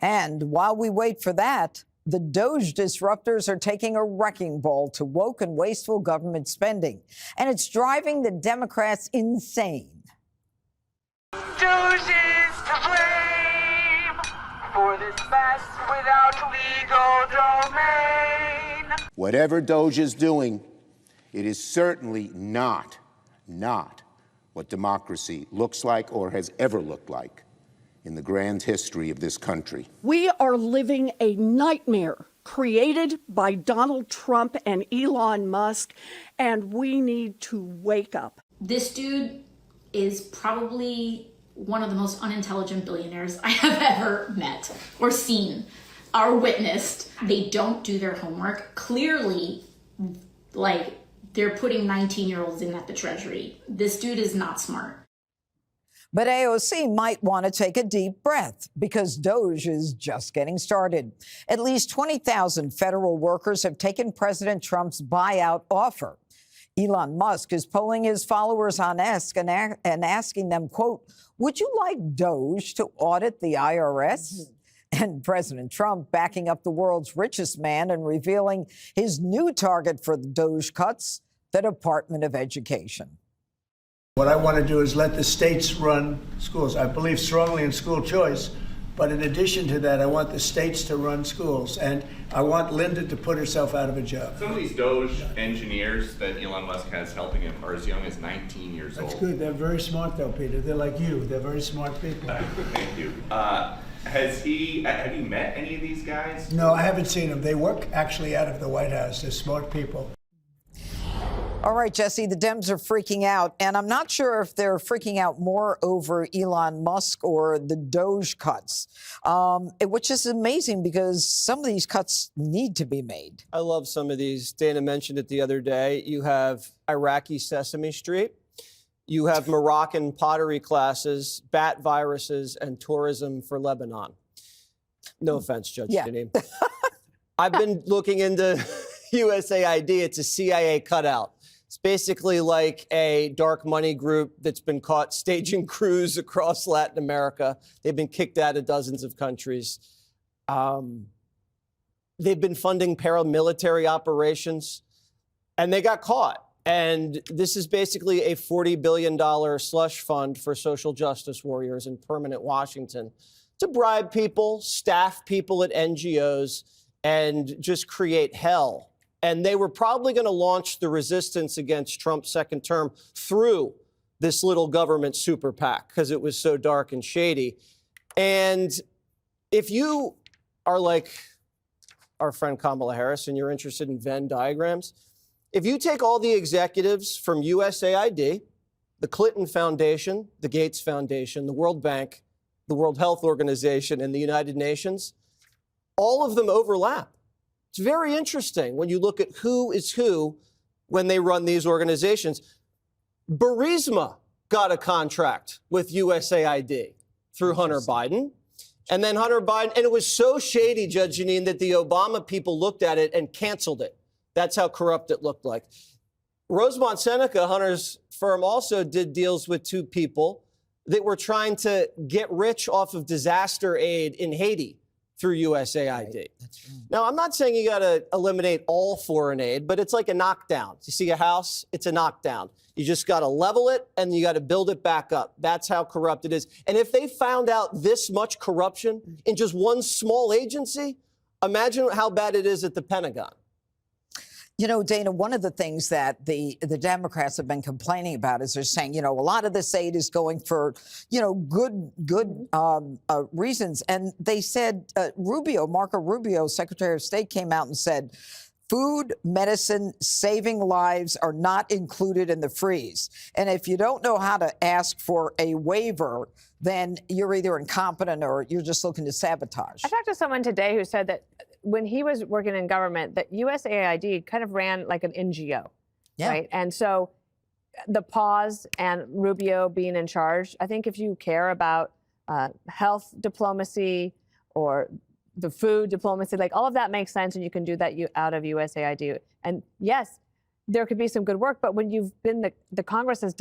And while we wait for that, the DOGE disruptors are taking a wrecking ball to woke and wasteful government spending, and it's driving the Democrats insane. DOGE is to blame for this mess without legal domain. Whatever DOGE is doing, it is certainly not what democracy looks like or has ever looked like in the grand history of this country. We are living a nightmare created by Donald Trump and Elon Musk, and we need to wake up. This dude is probably one of the most unintelligent billionaires I have ever met or seen or witnessed. They don't do their homework. Clearly, like, they're putting 19-year-olds in at the Treasury. This dude is not smart. But AOC might want to take a deep breath because DOGE is just getting started. At least 20,000 federal workers have taken President Trump's buyout offer. Elon Musk is polling his followers on X and asking them, quote, would you like DOGE to audit the IRS? And President Trump backing up the world's richest man and revealing his new target for the DOGE cuts, the Department of Education. What I want to do is let the states run schools. I believe strongly in school choice, but in addition to that, I want the states to run schools, and I want Linda to put herself out of a job. Some of these DOGE engineers that Elon Musk has helping him are as young as 19 years old. That's good. They're very smart, though, Peter. They're like you. They're very smart people. Thank you. Have you met any of these guys? No, I haven't seen them. They work actually out of the White House. They're smart people. All right, Jesse, the Dems are freaking out, and I'm not sure if they're freaking out more over Elon Musk or the DOGE cuts, which is amazing because some of these cuts need to be made. I love some of these. Dana mentioned it the other day. You have Iraqi Sesame Street. You have Moroccan pottery classes, bat viruses, and tourism for Lebanon. No offense, Judge Janine. I've been looking into USAID. It's a CIA cutout. It's basically like a dark money group that's been caught staging coups across Latin America. They've been kicked out of dozens of countries. They've been funding paramilitary operations, and they got caught. And this is basically a $40 billion slush fund for social justice warriors in permanent Washington to bribe people, staff people at NGOs, and just create hell. And they were probably going to launch the resistance against Trump's second term through this little government super PAC because it was so dark and shady. And if you are like our friend Kamala Harris and you're interested in Venn diagrams, if you take all the executives from USAID, the Clinton Foundation, the Gates Foundation, the World Bank, the World Health Organization, and the United Nations, all of them overlap. It's very interesting when you look at who is who when they run these organizations. Burisma got a contract with USAID through Hunter Biden. And then Hunter Biden, and it was so shady, Judge Janine, that the Obama people looked at it and canceled it. That's how corrupt it looked like. Rosemont Seneca, Hunter's firm, also did deals with two people that were trying to get rich off of disaster aid in Haiti through USAID. Right. That's right. Now, I'm not saying you got to eliminate all foreign aid, but it's like a knockdown. You see a house, it's a knockdown. You just got to level it and you got to build it back up. That's how corrupt it is. And if they found out this much corruption in just one small agency, imagine how bad it is at the Pentagon. You know, Dana, one of the things that the Democrats have been complaining about is they're saying, you know, a lot of this aid is going for, you know, good reasons. And they said Marco Rubio, Secretary of State, came out and said, food, medicine, saving lives are not included in the freeze. And if you don't know how to ask for a waiver, then you're either incompetent or you're just looking to sabotage. I talked to someone today who said that when he was working in government, that USAID kind of ran like an NGO, right? And so the pause and Rubio being in charge, I think if you care about health diplomacy or the food diplomacy, like all of that makes sense, and you can do that out of USAID. And yes, there could be some good work, but when you've been the Congress has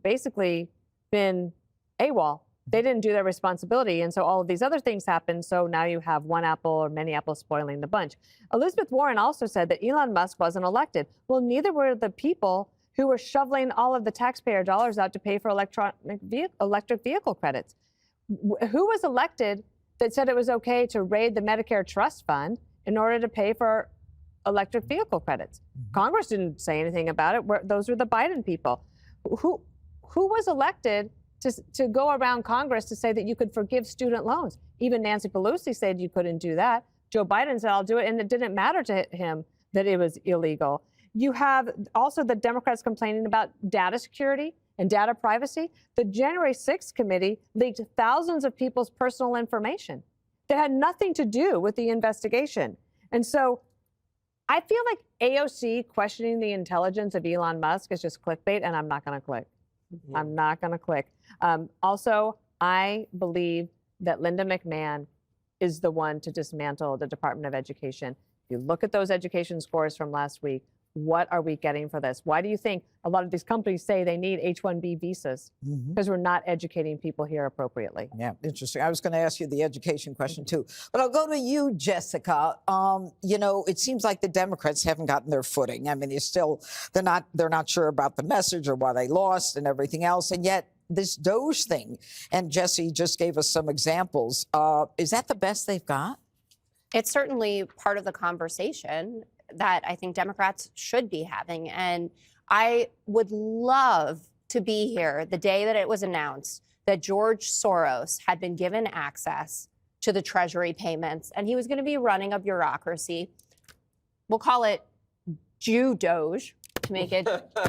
basically been AWOL They didn't do their responsibility. And so all of these other things happened. So now you have one apple or many apples spoiling the bunch. Elizabeth Warren also said that Elon Musk wasn't elected. Well, neither were the people who were shoveling all of the taxpayer dollars out to pay for electric vehicle credits. Who was elected that said it was okay to raid the Medicare trust fund in order to pay for electric vehicle credits? Congress didn't say anything about it. Those were the Biden people. Who was elected to go around Congress to say that you could forgive student loans? Even Nancy Pelosi said you couldn't do that. Joe Biden said, I'll do it. And it didn't matter to him that it was illegal. You have also the Democrats complaining about data security and data privacy. The January 6th committee leaked thousands of people's personal information that had nothing to do with the investigation. And so I feel like AOC questioning the intelligence of Elon Musk is just clickbait, and I'm not going to click. I'm not going to click. Also, I believe that Linda McMahon is the one to dismantle the Department of Education. If you look at those education scores from last week, what are we getting for this? Why do you think a lot of these companies say they need H-1B visas? Because we're not educating people here appropriately. Yeah, interesting. I was going to ask you the education question too, but I'll go to you, Jessica. You know, it seems like the Democrats haven't gotten their footing. I mean, they're not sure about the message or why they lost and everything else, and yet this DOGE thing. And Jesse just gave us some examples. Is that the best they've got? It's certainly part of the conversation that I think Democrats should be having. And I would love to be here the day that it was announced that George Soros had been given access to the Treasury payments, and he was going to be running a bureaucracy. We'll call it Jew Doge to make it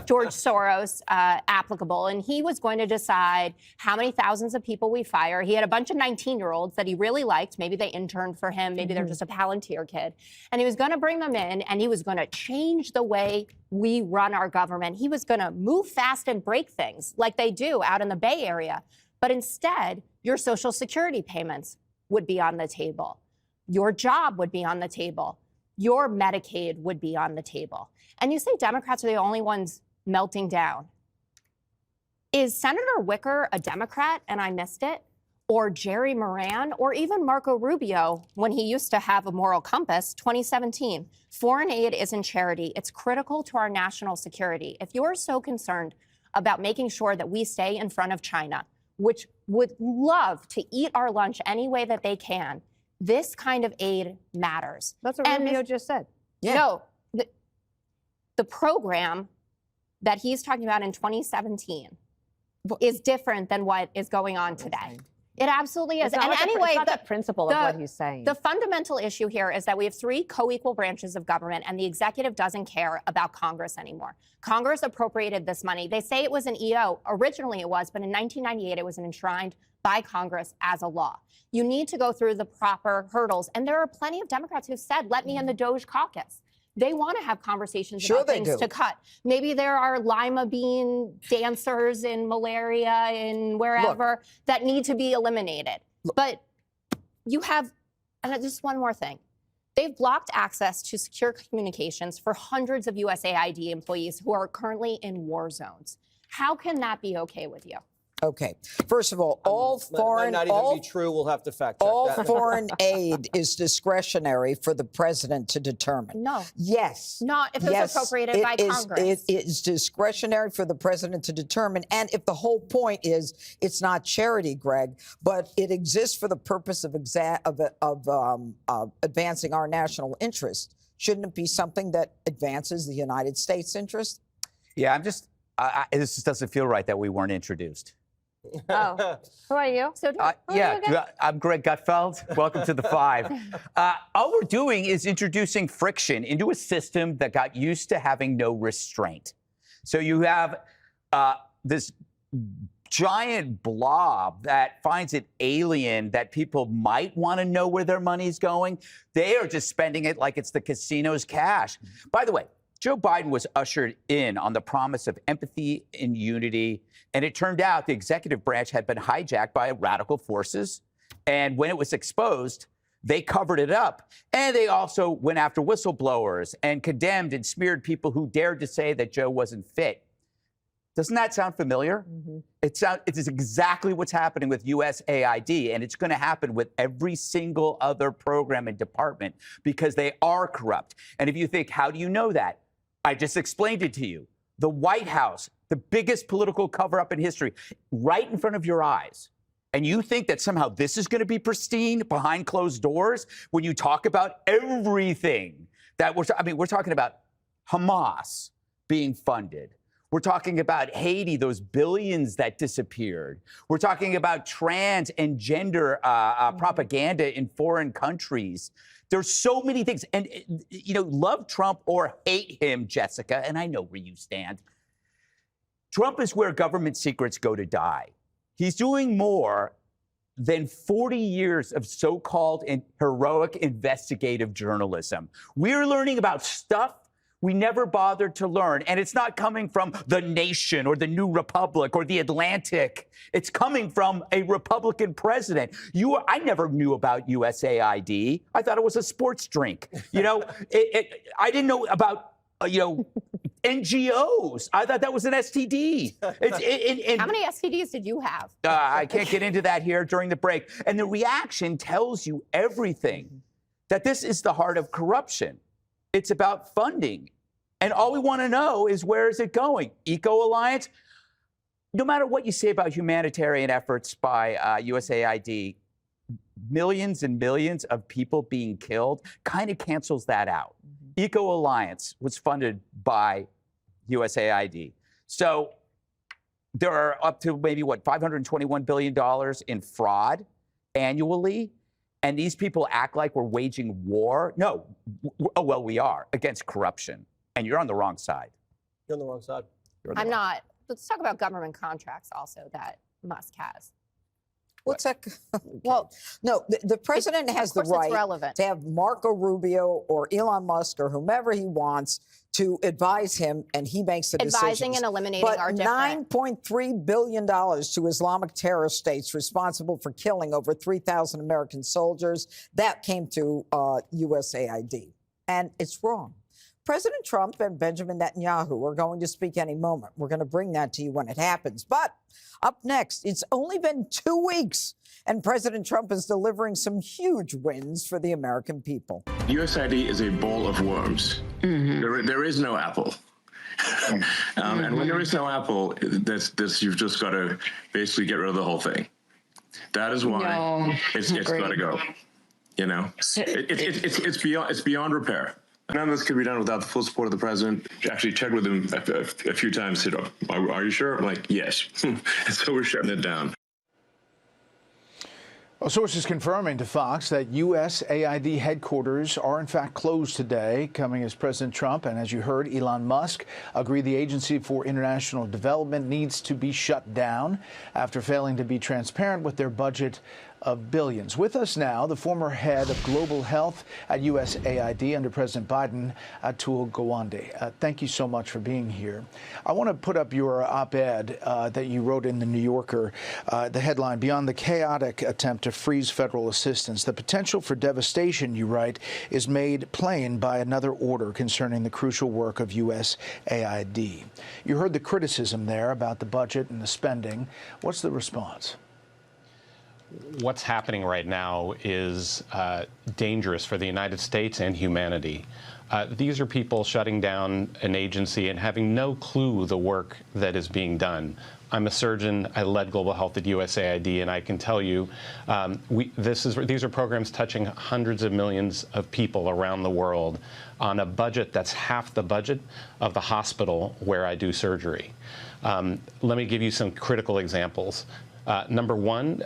George Soros applicable. And he was going to decide how many thousands of people we fire. He had a bunch of 19-year-olds that he really liked. Maybe they interned for him. Maybe they're just a Palantir kid. And he was going to bring them in, and he was going to change the way we run our government. He was going to move fast and break things like they do out in the Bay Area. But instead, your Social Security payments would be on the table. Your job would be on the table. Your Medicaid would be on the table. And you say Democrats are the only ones melting down. Is Senator Wicker a Democrat and I missed it? Or Jerry Moran? Or even Marco Rubio when he used to have a moral compass, 2017? Foreign aid isn't charity. It's critical to our national security. If you're so concerned about making sure that we stay in front of China, which would love to eat our lunch any way that they can, this kind of aid matters. That's what Rubio just said. Yeah. No, the program that he's talking about in 2017 is different than what is going on today. It absolutely is. And anyway, it's not the principle of what he's saying. The fundamental issue here is that we have three co-equal branches of government, and the executive doesn't care about Congress anymore. Congress appropriated this money. They say it was an EO. Originally it was, but in 1998 it was enshrined by Congress as a law. You need to go through the proper hurdles. And there are plenty of Democrats who've said, let me in the DOGE caucus. They want to have conversations about things to cut. Maybe there are lima bean dancers in malaria in wherever that need to be eliminated. But you have, and just one more thing. They've blocked access to secure communications for hundreds of USAID employees who are currently in war zones. How can that be okay with you? Okay. First of all, all foreign, might not even be true. We'll have to fact check all that. foreign aid is discretionary for the president to determine. No. Yes. Not if it's appropriated by Congress. It is discretionary for the president to determine. And if the whole point is it's not charity, Greg, but it exists for the purpose of advancing our national interest, shouldn't it be something that advances the United States interest? Yeah, this just doesn't feel right that we weren't introduced. Oh, who are you? So, I'm Greg Gutfeld. Welcome to the Five. All we're doing is introducing friction into a system that got used to having no restraint. So you have this giant blob that finds it alien that people might want to know where their money's going. They are just spending it like it's the casino's cash. By the way, Joe Biden was ushered in on the promise of empathy and unity, and it turned out the executive branch had been hijacked by radical forces. And when it was exposed, they covered it up. And they also went after whistleblowers and condemned and smeared people who dared to say that Joe wasn't fit. Doesn't that sound familiar? It is exactly what's happening with USAID, and it's going to happen with every single other program and department because they are corrupt. And if you think, how do you know that? I just explained it to you. The White House, the biggest political cover-up in history, right in front of your eyes. And you think that somehow this is going to be pristine behind closed doors when you talk about everything that we're talking about Hamas being funded. We're talking about Haiti, those billions that disappeared. We're talking about trans and gender propaganda in foreign countries. There's so many things. And, love Trump or hate him, Jessica, and I know where you stand. Trump is where government secrets go to die. He's doing more than 40 years of so-called and heroic investigative journalism. We're learning about stuff we never bothered to learn. And it's not coming from The Nation or The New Republic or The Atlantic. It's coming from a Republican president. I never knew about USAID. I thought it was a sports drink. I didn't know about, NGOs. I thought that was an STD. How many STDs did you have? I can't get into that here during the break. And the reaction tells you everything, that this is the heart of corruption. It's about funding. And all we want to know is, where is it going? Eco Alliance? No matter what you say about humanitarian efforts by USAID, millions and millions of people being killed kind of cancels that out. Eco Alliance was funded by USAID. So there are up to maybe, $521 billion in fraud annually. And these people act like we're waging war. No, we are, against corruption. And you're on the wrong side. You're on the wrong side. I'm not. Let's talk about government contracts also that Musk has. What's that? Okay. Well, no, the president has the right to have Marco Rubio or Elon Musk or whomever he wants to advise him, and he makes the decisions. Advising and eliminating but are different. $9.3 billion to Islamic terrorist states responsible for killing over 3,000 American soldiers, that came to USAID. And it's wrong. President Trump and Benjamin Netanyahu are going to speak any moment. We're going to bring that to you when it happens. But up next, it's only been 2 weeks, and President Trump is delivering some huge wins for the American people. USAID is a bowl of worms. There is no apple. And when there is no apple, you've just got to basically get rid of the whole thing. That is why it's got to go. It's beyond repair. None of this could be done without the full support of the president. Actually checked with him a few times. Said, are you sure? I'm like, yes. So we're shutting it down. Well, sources confirming to Fox that USAID headquarters are in fact closed today, coming as President Trump and, as you heard, Elon Musk agree the Agency for International Development needs to be shut down after failing to be transparent with their budget of billions. With us now, the former head of global health at USAID under President Biden, Atul Gawande. Thank you so much for being here. I want to put up your op-ed that you wrote in the New Yorker, the headline, "Beyond the Chaotic Attempt to Freeze Federal Assistance, the Potential for Devastation," you write, "is made plain by another order concerning the crucial work of USAID." You heard the criticism there about the budget and the spending. What's the response? What's happening right now is dangerous for the United States and humanity. These are people shutting down an agency and having no clue the work that is being done. I'm a surgeon. I led global health at USAID, and I can tell you, these are programs touching hundreds of millions of people around the world on a budget that's half the budget of the hospital where I do surgery. Let me give you some critical examples. Number one,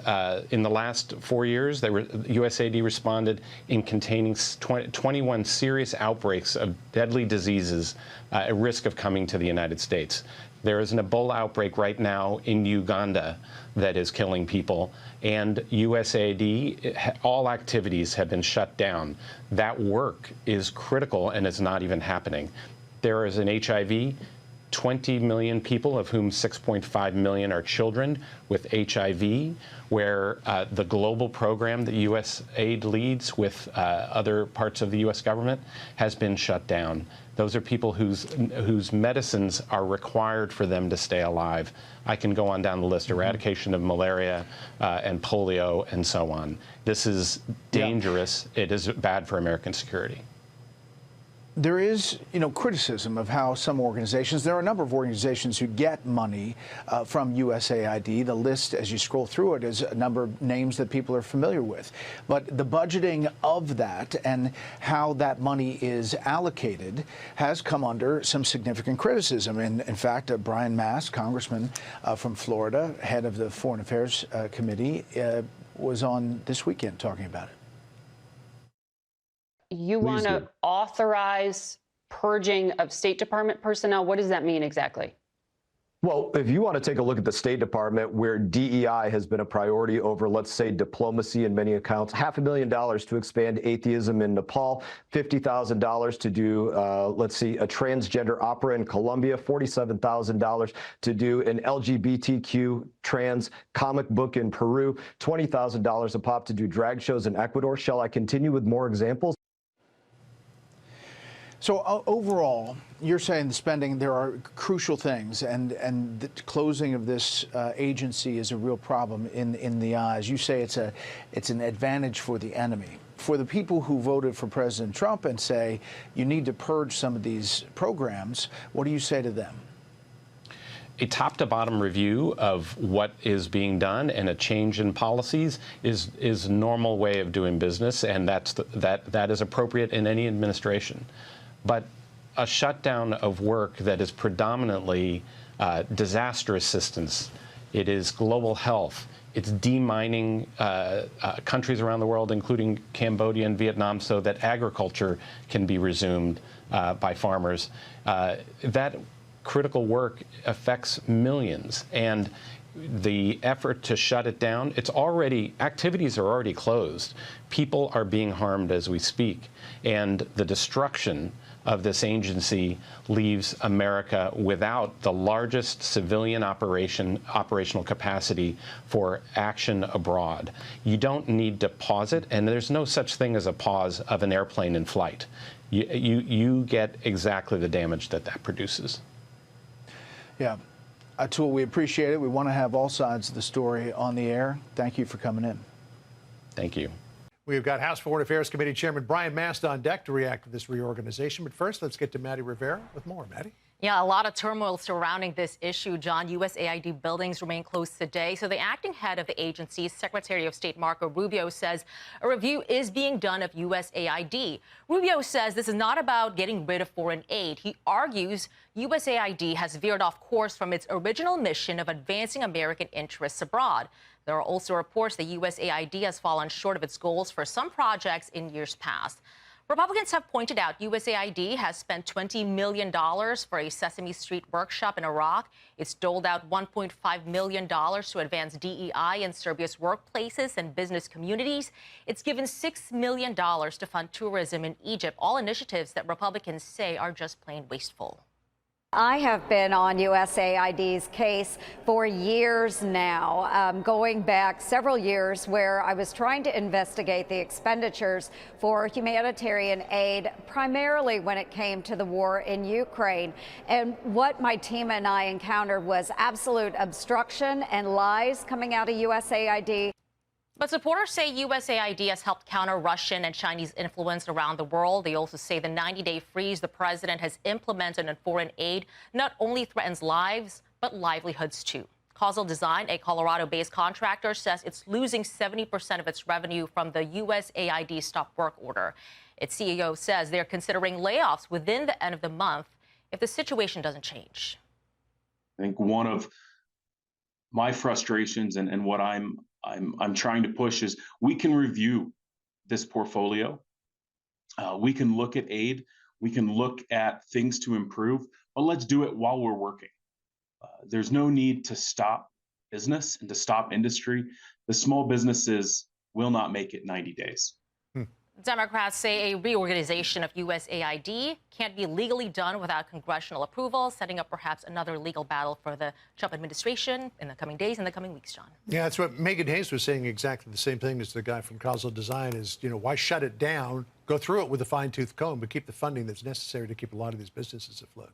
in the last 4 years, USAID responded in containing 21 serious outbreaks of deadly diseases at risk of coming to the United States. There is an Ebola outbreak right now in Uganda that is killing people, and USAID, all activities have been shut down. That work is critical and is not even happening. There is an HIV 20 million people, of whom 6.5 million are children with HIV, where the global program that USAID leads with other parts of the U.S. government has been shut down. Those are people whose medicines are required for them to stay alive. I can go on down the list: eradication of malaria and polio and so on. This is dangerous. It is bad for American security. There is, criticism of how some organizations, there are a number of organizations who get money from USAID. The list, as you scroll through it, is a number of names that people are familiar with. But the budgeting of that and how that money is allocated has come under some significant criticism. And in fact, Brian Mast, congressman from Florida, head of the Foreign Affairs Committee, was on this weekend talking about it. You want to authorize purging of State Department personnel? What does that mean exactly? Well, if you want to take a look at the State Department, where DEI has been a priority over, let's say, diplomacy in many accounts, $500,000 to expand atheism in Nepal, $50,000 to do, let's see, a transgender opera in Colombia, $47,000 to do an LGBTQ trans comic book in Peru, $20,000 a pop to do drag shows in Ecuador. Shall I continue with more examples? So overall, you're saying the spending, there are crucial things, and the closing of this agency is a real problem in the eyes. You say it's an advantage for the enemy. For the people who voted for President Trump and say you need to purge some of these programs, what do you say to them? A top-to-bottom review of what is being done and a change in policies is a normal way of doing business, and that is appropriate in any administration. But a shutdown of work that is predominantly disaster assistance, it is global health, it's demining countries around the world, including Cambodia and Vietnam, so that agriculture can be resumed by farmers. That critical work affects millions, and the effort to shut it down, activities are already closed. People are being harmed as we speak, and the destruction of this agency leaves America without the largest civilian operational capacity for action abroad. You don't need to pause it, and there's no such thing as a pause of an airplane in flight. You get exactly the damage that produces. Yeah. Atul, we appreciate it. We want to have all sides of the story on the air. Thank you for coming in. Thank you. We've got House Foreign Affairs Committee Chairman Brian Mast on deck to react to this reorganization. But first, let's get to Maddie Rivera with more. Maddie? Yeah, a lot of turmoil surrounding this issue, John. USAID buildings remain closed today. So the acting head of the agency, Secretary of State Marco Rubio, says a review is being done of USAID. Rubio says this is not about getting rid of foreign aid. He argues USAID has veered off course from its original mission of advancing American interests abroad. There are also reports that USAID has fallen short of its goals for some projects in years past. Republicans have pointed out USAID has spent $20 million for a Sesame Street workshop in Iraq. It's doled out $1.5 million to advance DEI in Serbia's workplaces and business communities. It's given $6 million to fund tourism in Egypt, all initiatives that Republicans say are just plain wasteful. I have been on USAID's case for years now, going back several years, where I was trying to investigate the expenditures for humanitarian aid, primarily when it came to the war in Ukraine. And what my team and I encountered was absolute obstruction and lies coming out of USAID. But supporters say USAID has helped counter Russian and Chinese influence around the world. They also say the 90-day freeze the president has implemented on foreign aid not only threatens lives, but livelihoods too. Causal Design, a Colorado-based contractor, says it's losing 70% of its revenue from the USAID stop work order. Its CEO says they're considering layoffs within the end of the month if the situation doesn't change. I think one of my frustrations and what I'm trying to push is we can review this portfolio. We can look at aid. We can look at things to improve, but let's do it while we're working. There's no need to stop business and to stop industry. The small businesses will not make it 90 days. Democrats say a reorganization of USAID can't be legally done without congressional approval, setting up perhaps another legal battle for the Trump administration in the coming days and the coming weeks, John. Yeah, that's what Megan Hayes was saying, exactly the same thing as the guy from Causal Design is, why shut it down, go through it with a fine-tooth comb, but keep the funding that's necessary to keep a lot of these businesses afloat.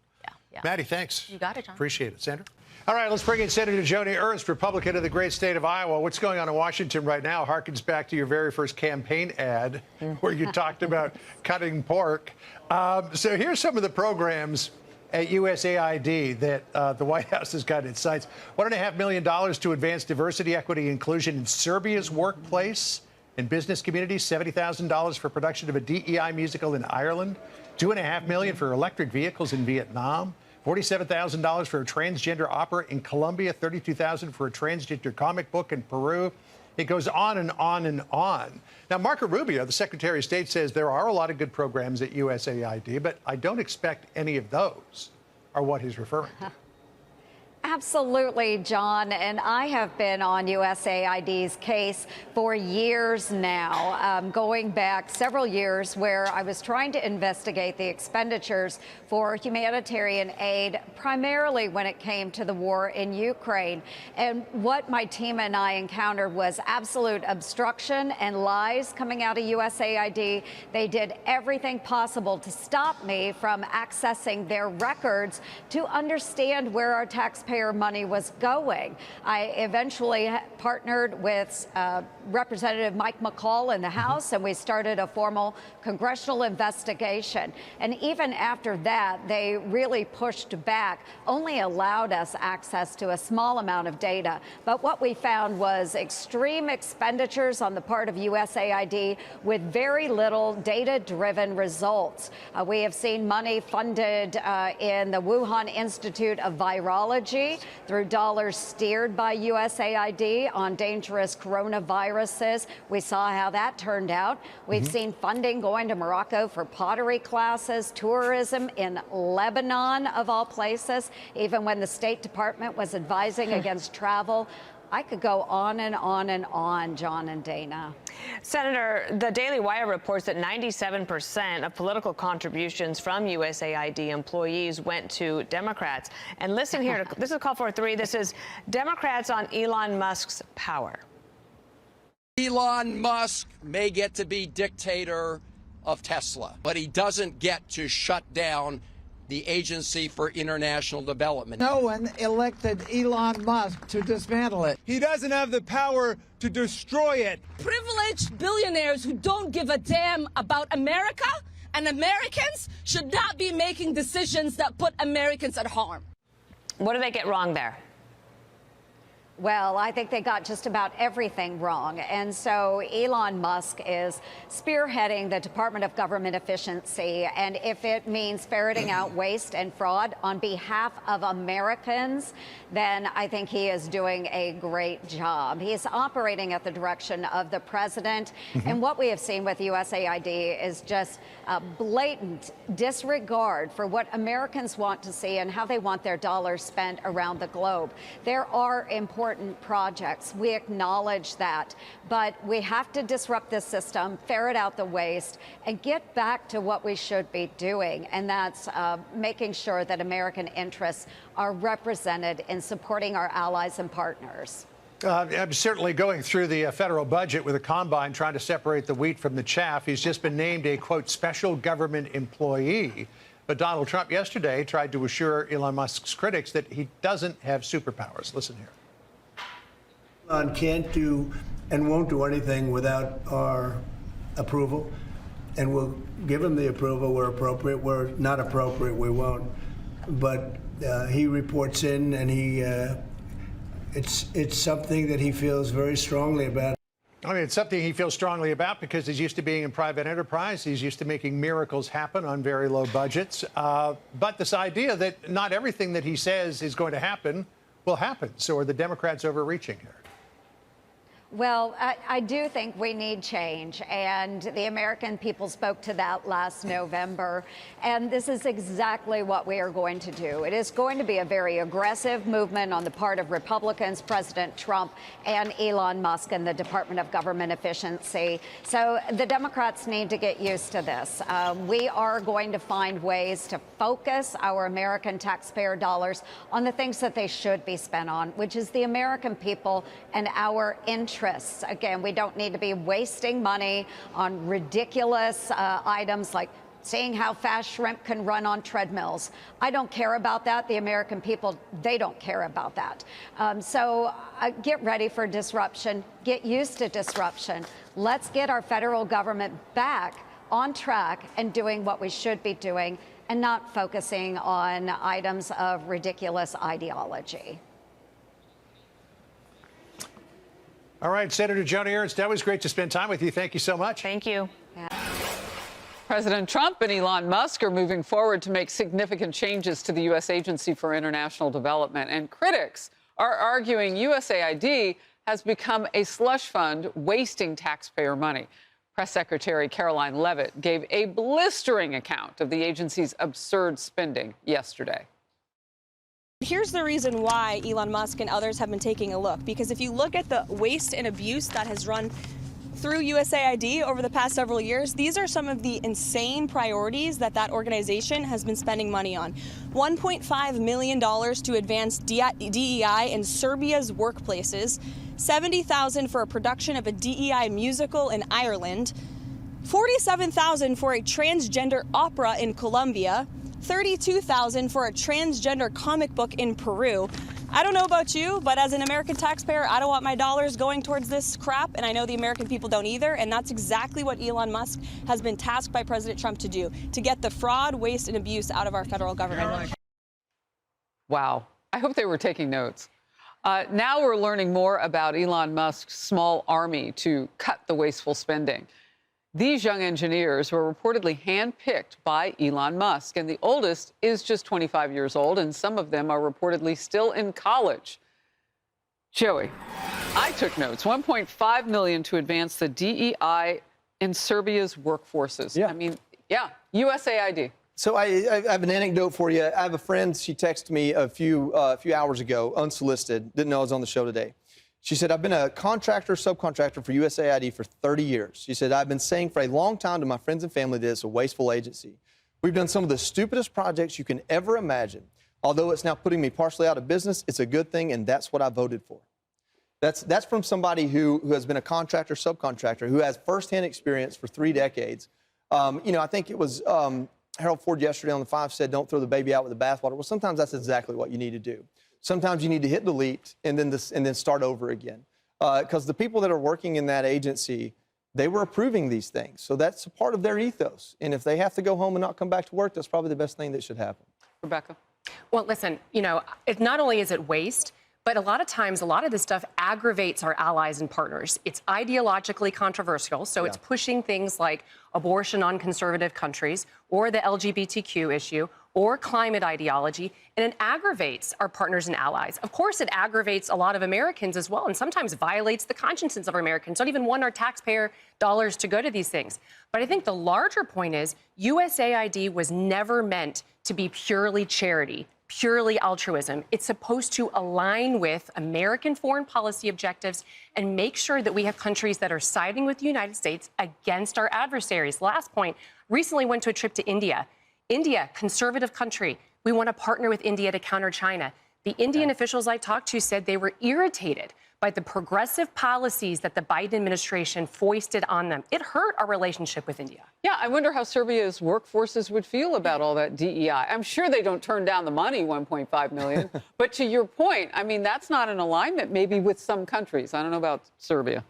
Yeah. Maddie, thanks. You got it, John. Appreciate it. Sandra? All right, let's bring in Senator Joni Ernst, Republican of the great state of Iowa. What's going on in Washington right now harkens back to your very first campaign ad where you talked about cutting pork. So here's some of the programs at USAID that the White House has got in its sights. $1.5 million to advance diversity, equity, and inclusion in Serbia's workplace and business communities, $70,000 for production of a DEI musical in Ireland, $2.5 million for electric vehicles in Vietnam, $47,000 for a transgender opera in Colombia, $32,000 for a transgender comic book in Peru. It goes on and on and on. Now, Marco Rubio, the Secretary of State, says there are a lot of good programs at USAID, but I don't expect any of those are what he's referring to. Absolutely, John. And I have been on USAID's case for years now, going back several years where I was trying to investigate the expenditures for humanitarian aid, primarily when it came to the war in Ukraine. And what my team and I encountered was absolute obstruction and lies coming out of USAID. They did everything possible to stop me from accessing their records to understand where our taxpayers money was going. I eventually partnered with Representative Mike McCall in the House, and we started a formal congressional investigation. And even after that, they really pushed back, only allowed us access to a small amount of data. But what we found was extreme expenditures on the part of USAID with very little data-driven results. We have seen money funded in the Wuhan Institute of Virology through dollars steered by USAID on dangerous coronaviruses. We saw how that turned out. We've seen funding going to Morocco for pottery classes, tourism in Lebanon, of all places, even when the State Department was advising against travel. I could go on and on and on, John and Dana. Senator, the Daily Wire reports that 97% of political contributions from USAID employees went to Democrats. And listen here, this is call for three. This is Democrats on Elon Musk's power. Elon Musk may get to be dictator of Tesla, but he doesn't get to shut down the Agency for International Development. No one elected Elon Musk to dismantle it. He doesn't have the power to destroy it. Privileged billionaires who don't give a damn about America and Americans should not be making decisions that put Americans at harm. What do they get wrong there? Well, I think they got just about everything wrong. And so Elon Musk is spearheading the Department of Government Efficiency. And if it means ferreting out waste and fraud on behalf of Americans, then I think he is doing a great job. He is operating at the direction of the president. And what we have seen with USAID is just a blatant disregard for what Americans want to see and how they want their dollars spent around the globe. There are important projects. We acknowledge that, but we have to disrupt this system, ferret out the waste, and get back to what we should be doing, and that's making sure that American interests are represented in supporting our allies and partners. I'm certainly going through the federal budget with a combine trying to separate the wheat from the chaff. He's just been named a, quote, special government employee. But Donald Trump yesterday tried to assure Elon Musk's critics that he doesn't have superpowers. Listen here. Elon can't do and won't do anything without our approval, and we'll give him the approval where appropriate. Where not appropriate, we won't. But he reports in, and it's something that he feels very strongly about. I mean, it's something he feels strongly about because he's used to being in private enterprise. He's used to making miracles happen on very low budgets. But this idea that not everything that he says is going to happen will happen. So are the Democrats overreaching here? Well, I do think we need change, and the American people spoke to that last November, and this is exactly what we are going to do. It is going to be a very aggressive movement on the part of Republicans, President Trump, and Elon Musk and the Department of Government Efficiency. So the Democrats need to get used to this. We are going to find ways to focus our American taxpayer dollars on the things that they should be spent on, which is the American people and our interests. Again, we don't need to be wasting money on ridiculous items like seeing how fast shrimp can run on treadmills. I don't care about that. The American people, they don't care about that. So get ready for disruption. Get used to disruption. Let's get our federal government back on track and doing what we should be doing and not focusing on items of ridiculous ideology. All right, Senator Joni Ernst, that was great to spend time with you. Thank you so much. Thank you. Yeah. President Trump and Elon Musk are moving forward to make significant changes to the U.S. Agency for International Development, and critics are arguing USAID has become a slush fund wasting taxpayer money. Press Secretary Caroline Leavitt gave a blistering account of the agency's absurd spending yesterday. Here's the reason why Elon Musk and others have been taking a look, because if you look at the waste and abuse that has run through USAID over the past several years, these are some of the insane priorities that organization has been spending money on. $1.5 million to advance DEI in Serbia's workplaces, $70,000 for a production of a DEI musical in Ireland, $47,000 for a transgender opera in Colombia, $32,000 for a transgender comic book in Peru. I don't know about you, but as an American taxpayer, I don't want my dollars going towards this crap, and I know the American people don't either, and that's exactly what Elon Musk has been tasked by President Trump to do, to get the fraud, waste, and abuse out of our federal government. Wow. I hope they were taking notes. Now we're learning more about Elon Musk's small army to cut the wasteful spending. These young engineers were reportedly handpicked by Elon Musk, and the oldest is just 25 years old, and some of them are reportedly still in college. Joey, I took notes. $1.5 million to advance the DEI in Serbia's workforces. Yeah. I mean, yeah, USAID. So I have an anecdote for you. I have a friend, she texted me a few hours ago, unsolicited, didn't know I was on the show today. She said, I've been a contractor, subcontractor for USAID for 30 years. She said, I've been saying for a long time to my friends and family that it's a wasteful agency. We've done some of the stupidest projects you can ever imagine. Although it's now putting me partially out of business, it's a good thing, and that's what I voted for. That's from somebody who has been a contractor, subcontractor, who has firsthand experience for 3 decades. I think it was Harold Ford yesterday on the 5 said, don't throw the baby out with the bathwater. Well, sometimes that's exactly what you need to do. Sometimes you need to hit delete and then start over again. Because the people that are working in that agency, they were approving these things. So that's a part of their ethos. And if they have to go home and not come back to work, that's probably the best thing that should happen. Rebecca? Well, listen, it not only is it waste, but a lot of times, a lot of this stuff aggravates our allies and partners. It's ideologically controversial, so it's pushing things like abortion on conservative countries or the LGBTQ issue or climate ideology, and it aggravates our partners and allies. Of course, it aggravates a lot of Americans as well, and sometimes violates the consciences of our Americans. Don't even want our taxpayer dollars to go to these things. But I think the larger point is USAID was never meant to be purely charity, purely altruism. It's supposed to align with American foreign policy objectives and make sure that we have countries that are siding with the United States against our adversaries. Last point, recently went to a trip to India. India, conservative country. We want to partner with India to counter China. The Indian officials I talked to said they were irritated by the progressive policies that the Biden administration foisted on them. It hurt our relationship with India. Yeah, I wonder how Serbia's workforces would feel about all that DEI. I'm sure they don't turn down the money, $1.5 million. But to your point, I mean, that's not in alignment maybe with some countries. I don't know about Serbia.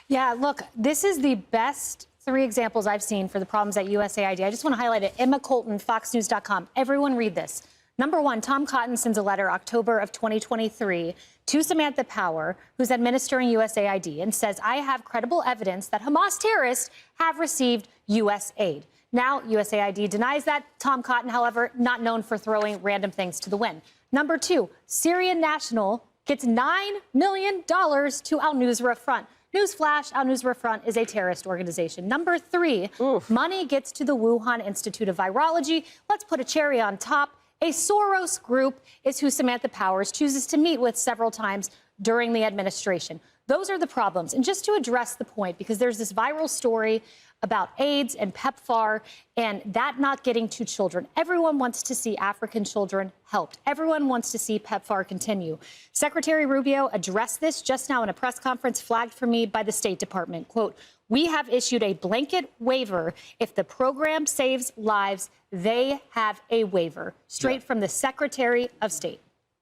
Yeah, look, this is the best 3 examples I've seen for the problems at USAID. I just want to highlight it. Emma Colton, FoxNews.com. Everyone read this. Number 1, Tom Cotton sends a letter October of 2023 to Samantha Power, who's administering USAID, and says, I have credible evidence that Hamas terrorists have received U.S. aid. Now, USAID denies that. Tom Cotton, however, not known for throwing random things to the wind. Number 2, Syrian National gets $9 million to Al-Nusra Front. Newsflash, Al Newswear Front is a terrorist organization. Number 3, money gets to the Wuhan Institute of Virology. Let's put a cherry on top. A Soros group is who Samantha Powers chooses to meet with several times during the administration. Those are the problems. And just to address the point, because there's this viral story about AIDS and PEPFAR and that not getting to children. Everyone wants to see African children helped. Everyone wants to see PEPFAR continue. Secretary Rubio addressed this just now in a press conference flagged for me by the State Department. Quote, "We have issued a blanket waiver. If the program saves lives, they have a waiver." Straight from the Secretary of State.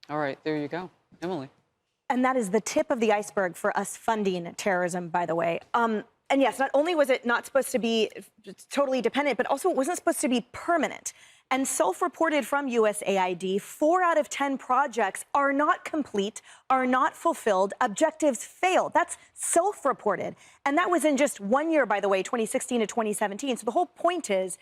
All right, there you go. Emily. And that is the tip of the iceberg for us funding terrorism, by the way. And yes, not only was it not supposed to be totally dependent, but also it wasn't supposed to be permanent. And self-reported from USAID, 4 out of 10 projects are not complete, are not fulfilled, objectives failed. That's self-reported. And that was in just 1 year, by the way, 2016 to 2017. So the whole point is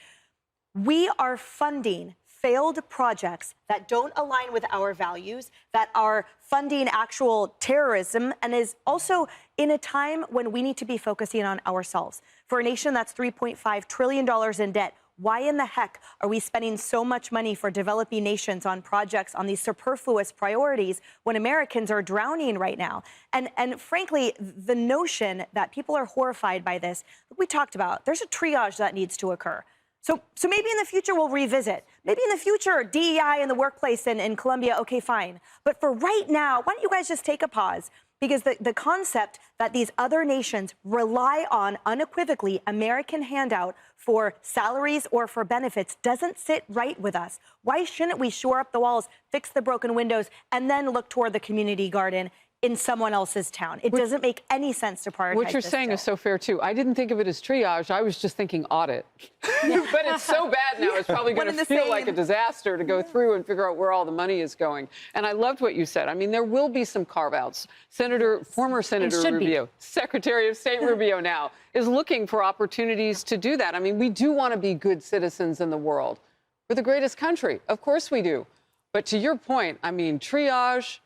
we are funding failed projects that don't align with our values, that are funding actual terrorism, and is also in a time when we need to be focusing on ourselves. For a nation that's $3.5 trillion in debt, why in the heck are we spending so much money for developing nations on projects, on these superfluous priorities, when Americans are drowning right now? And frankly, the notion that people are horrified by this, we talked about, there's a triage that needs to occur. So maybe in the future we'll revisit. Maybe in the future, DEI in the workplace in Colombia, okay, fine. But for right now, why don't you guys just take a pause? Because the concept that these other nations rely on unequivocally American handout for salaries or for benefits doesn't sit right with us. Why shouldn't we shore up the walls, fix the broken windows, and then look toward the community garden in someone else's town? It doesn't make any sense to prioritize. What you're saying is so fair, too. I didn't think of it as triage. I was just thinking audit. But it's so bad now, it's probably going to feel like a disaster to go through and figure out where all the money is going. And I loved what you said. I mean, there will be some carve-outs. Former Senator Rubio, Secretary of State Rubio now, is looking for opportunities to do that. I mean, we do want to be good citizens in the world. We're the greatest country. Of course we do. But to your point, I mean, triage,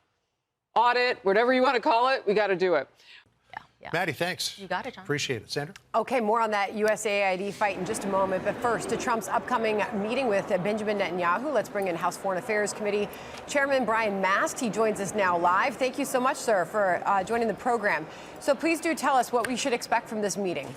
audit, whatever you want to call it, we got to do it. Yeah. Maddie, thanks. You got it, John. Appreciate it. Sandra? Okay, more on that USAID fight in just a moment. But first, to Trump's upcoming meeting with Benjamin Netanyahu. Let's bring in House Foreign Affairs Committee Chairman Brian Mast. He joins us now live. Thank you so much, sir, for joining the program. So please do tell us what we should expect from this meeting.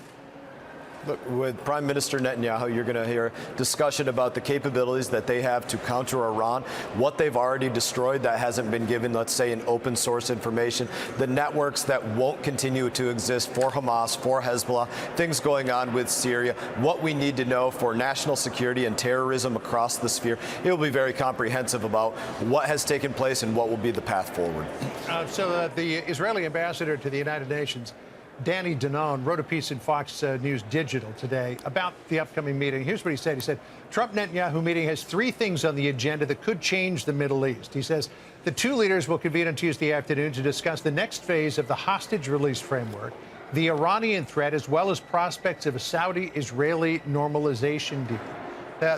Look, with Prime Minister Netanyahu, you're going to hear discussion about the capabilities that they have to counter Iran, what they've already destroyed that hasn't been given, let's say, in open source information, the networks that won't continue to exist for Hamas, for Hezbollah, things going on with Syria, what we need to know for national security and terrorism across the sphere. It will be very comprehensive about what has taken place and what will be the path forward. The Israeli ambassador to the United Nations, Danny Danon, wrote a piece in Fox News Digital today about the upcoming meeting. Here's what he said. He said, Trump-Netanyahu meeting has 3 things on the agenda that could change the Middle East. He says the 2 leaders will convene on Tuesday afternoon to discuss the next phase of the hostage release framework, the Iranian threat, as well as prospects of a Saudi-Israeli normalization deal.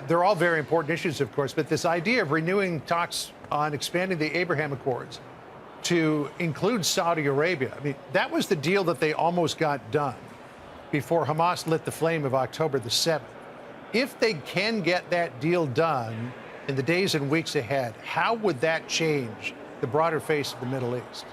They're all very important issues, of course, but this idea of renewing talks on expanding the Abraham Accords to include Saudi Arabia. I mean, that was the deal that they almost got done before Hamas lit the flame of October the 7th. If they can get that deal done in the days and weeks ahead, how would that change the broader face of the Middle East?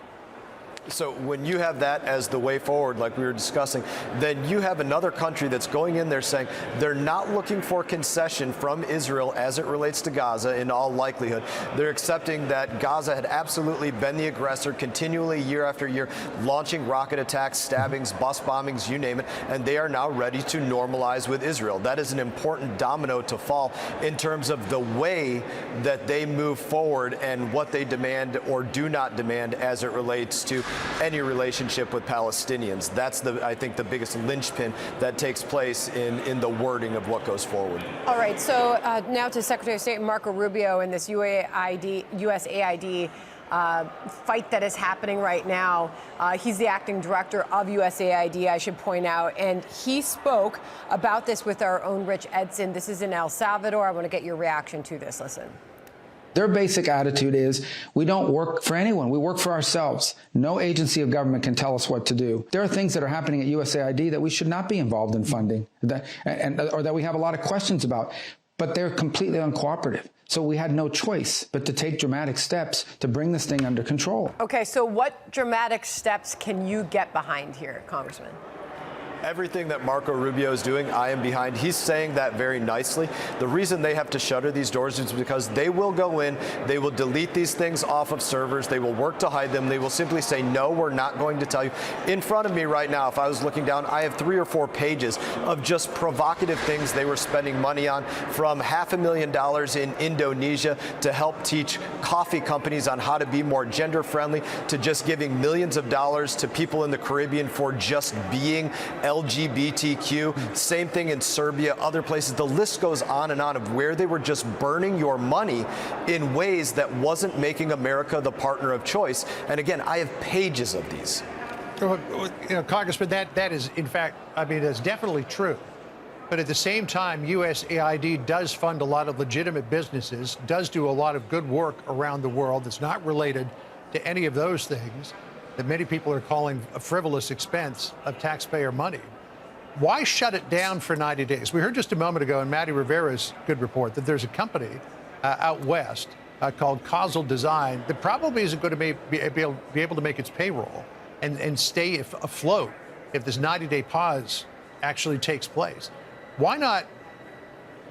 So when you have that as the way forward, like we were discussing, then you have another country that's going in there saying they're not looking for concession from Israel as it relates to Gaza in all likelihood. They're accepting that Gaza had absolutely been the aggressor, continually year after year, launching rocket attacks, stabbings, bus bombings, you name it, and they are now ready to normalize with Israel. That is an important domino to fall in terms of the way that they move forward and what they demand or do not demand as it relates to any relationship with Palestinians. That's, I think, the biggest linchpin that takes place in the wording of what goes forward. All right, so now to Secretary of State Marco Rubio and this USAID fight that is happening right now. He's the acting director of USAID, I should point out, and he spoke about this with our own Rich Edson. This is in El Salvador. I want to get your reaction to this. Listen. Their basic attitude is, we don't work for anyone. We work for ourselves. No agency of government can tell us what to do. There are things that are happening at USAID that we should not be involved in funding, or that we have a lot of questions about, but they're completely uncooperative. So we had no choice but to take dramatic steps to bring this thing under control. Okay, so what dramatic steps can you get behind here, Congressman? Everything that Marco Rubio is doing, I am behind. He's saying that very nicely. The reason they have to shutter these doors is because they will go in, they will delete these things off of servers, they will work to hide them, they will simply say, no, we're not going to tell you. In front of me right now, if I was looking down, I have 3 or 4 pages of just provocative things they were spending money on, from $500,000 in Indonesia to help teach coffee companies on how to be more gender friendly, to just giving millions of dollars to people in the Caribbean for just being LGBTQ. Same thing in Serbia, other places. The list goes on and on of where they were just burning your money in ways that wasn't making America the partner of choice. And again, I have pages of these. Congressman, that is, in fact, I mean, that's definitely true. But at the same time, USAID does fund a lot of legitimate businesses, does do a lot of good work around the world that's not related to any of those things that many people are calling a frivolous expense of taxpayer money. Why shut it down for 90 days? We heard just a moment ago in Matty Rivera's good report that there's a company out west called Causal Design that probably isn't going to be able to make its payroll and stay afloat if this 90-day pause actually takes place. Why not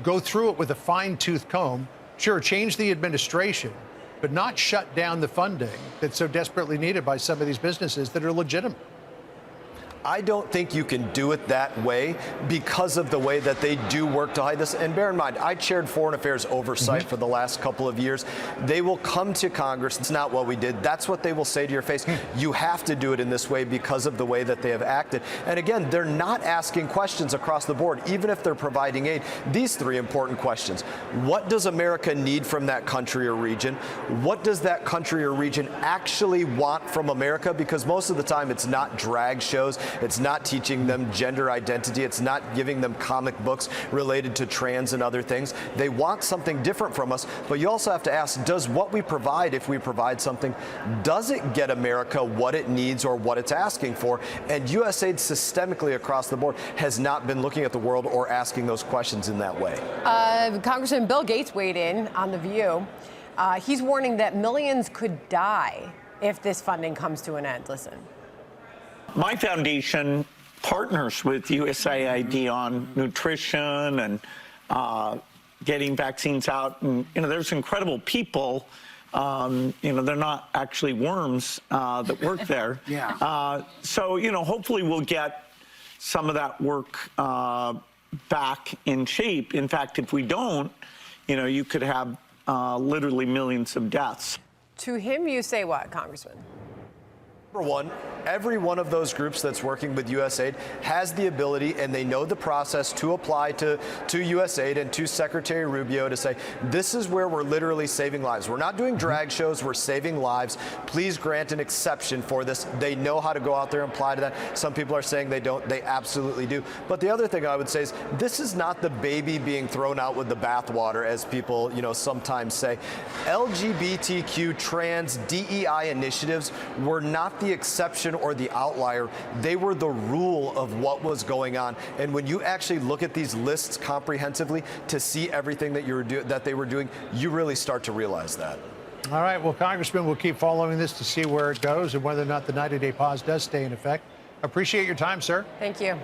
go through it with a fine-tooth comb? Sure, change the administration, but not shut down the funding that's so desperately needed by some of these businesses that are legitimate. I don't think you can do it that way because of the way that they do work to hide this. And bear in mind, I chaired Foreign Affairs Oversight for the last couple of years. They will come to Congress. It's not what we did. That's what they will say to your face. You have to do it in this way because of the way that they have acted. And again, they're not asking questions across the board, even if they're providing aid. These 3 important questions. What does America need from that country or region? What does that country or region actually want from America? Because most of the time it's not drag shows. It's not teaching them gender identity. It's not giving them comic books related to trans and other things. They want something different from us, but you also have to ask, does what we provide, if we provide something, does it get America what it needs or what it's asking for? And USAID systemically across the board has not been looking at the world or asking those questions in that way. Congressman Bill Gates weighed in on The View. He's warning that millions could die if this funding comes to an end. Listen. My foundation partners with USAID on nutrition and getting vaccines out. And, there's incredible people. They're not actually worms that work there. So, hopefully we'll get some of that work back in shape. In fact, if we don't, you could have literally millions of deaths. To him, you say what, Congressman? Number one, every one of those groups that's working with USAID has the ability and they know the process to apply to USAID and to Secretary Rubio to say, this is where we're literally saving lives. We're not doing drag shows, we're saving lives. Please grant an exception for this. They know how to go out there and apply to that. Some people are saying they don't. They absolutely do. But the other thing I would say is this is not the baby being thrown out with the bathwater, as people, sometimes say. LGBTQ, trans, DEI initiatives were not the exception or the outlier. They were the rule of what was going on. And when you actually look at these lists comprehensively to see everything that they were doing, you really start to realize that. All right. Well, Congressman, we'll keep following this to see where it goes and whether or not the 90-day pause does stay in effect. Appreciate your time, sir. Thank you.